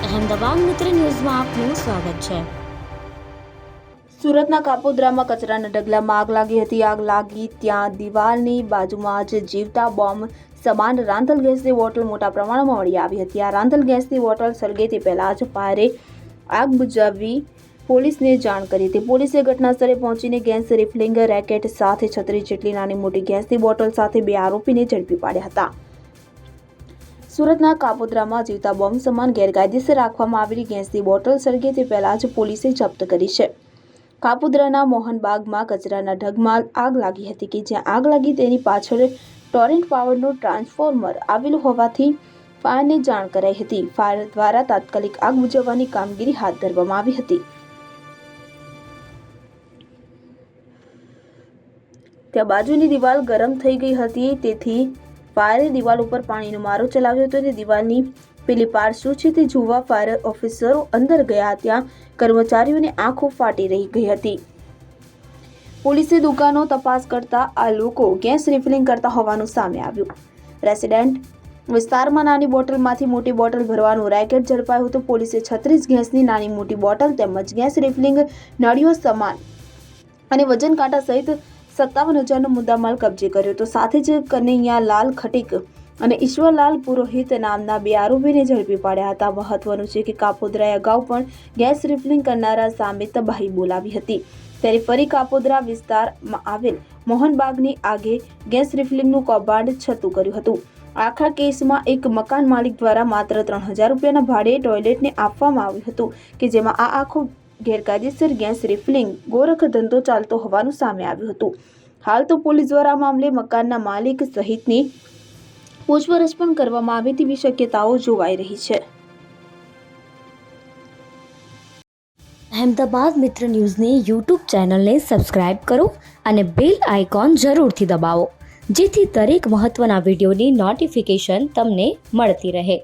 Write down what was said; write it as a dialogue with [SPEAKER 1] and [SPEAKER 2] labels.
[SPEAKER 1] અહેમદાબાદ મિત્ર ન્યૂઝમાં આપનું સ્વાગત છે।
[SPEAKER 2] સુરતના કાપોદ્રામાં કચરાના ઢગલામાં આગ લાગી હતી। આગ લાગી ત્યાં દિવાલની બાજુમાં જ જીવતા બોમ્બ સમાન રાંધલ ગેસની બોટલ મોટા પ્રમાણમાં મળી આવી હતી। આ રાંધલ ગેસની બોટલ સળગે તે પહેલા જ ફાયરે આગ બુઝાવી પોલીસને જાણ કરી હતી। પોલીસે ઘટના સ્થળે પહોંચીને ગેસ રિફિલિંગ રેકેટ સાથે 36 જેટલી નાની મોટી ગેસની બોટલ સાથે 2 આરોપીને ઝડપી પાડ્યા હતા। સુરતના કાપોદ્રામાં જીવતા બોમ્બ સમાન ગેરકાયદેસર રાખવામાં આવેલી ગેસની બોટલ સળગે તે પહેલા જ પોલીસે જપ્ત કરી છે। કાપોદ્રાના મોહનબાગમાં કચરાના ઢગમાં આગ લાગી હતી કે જ્યાં આગ લાગી તેની પાછળ ટોરેન્ટ પાવરનું ટ્રાન્સફોર્મર આવેલું હોવાથી ફાયરને જાણ કરાઈ હતી। ફાયર દ્વારા તાત્કાલિક આગ બુઝાવવાની કામગીરી હાથ ધરવામાં આવી હતી। ત્યાં બાજુની દિવાલ ગરમ થઈ ગઈ હતી, તેથી ફાયરે દિવાલ ઉપર પાણીનો મારો ચલાવ્યો હતો અને દિવાલની પેલી પાર શું છે તે જોવા ફાયર ઓફિસરો અંદર ગયા। ત્યાં કર્મચારીઓની આંખો ફાટી રહી ગઈ હતી। પોલીસે દુકાનો તપાસ કરતા આ લોકો ગેસ રિફિલિંગ કરતા હોવાનું સામે આવ્યું। રેસિડેન્ટ વિસ્તારમાં નાની બોટલમાંથી મોટી બોટલ ભરવાનું રેકેટ ઝડપાયું હતું। પોલીસે 36 ગેસની નાની મોટી બોટલ તેમજ ગેસ રિફિલિંગ નળીઓ સમાન અને વજન કાંટા સહિત 57,000નો મુદ્દામાલ કબજે કર્યો હતો। સાથે જ કનૈયાલાલ ખટીક અને ઈશ્વરલાલ પુરોહિત નામના 2 આરોપીને ઝડપી પાડ્યા હતા। મહત્વનું છે કે કાપોદ્રાએ અગાઉ પણ ગેસ રિફિલિંગ કરનારા સામે તબાહી બોલાવી હતી, ત્યારે ફરી કાપોદ્રા વિસ્તારમાં આવેલ મોહનબાગની આગે ગેસ રિફિલિંગનું કૌભાંડ છતું કર્યું હતું। આખા કેસમાં એક મકાન માલિક દ્વારા માત્ર 3,000 રૂપિયાના ભાડે ટોયલેટને આપવામાં આવ્યું હતું કે જેમાં આ આખો ગેરકાયદેસર ગેસ રિફિલિંગ ગોરખ ધંધો ચાલતો હોવાનું સામે આવ્યું હતું। હાલ તો પોલીસ દ્વારા આ મામલે મકાનના માલિક સહિતની પૂછપરછ પણ કરવામાં આવે તેવી શક્યતાઓ જોવાઈ રહી છે।
[SPEAKER 1] અહેમદાબાદ મિત્ર ન્યૂઝની યુટ્યુબ ચેનલને સબસ્ક્રાઇબ કરો અને બેલ આઇકોન જરૂરથી દબાવો, જેથી દરેક મહત્વના વિડીયોની નોટિફિકેશન તમને મળતી રહે।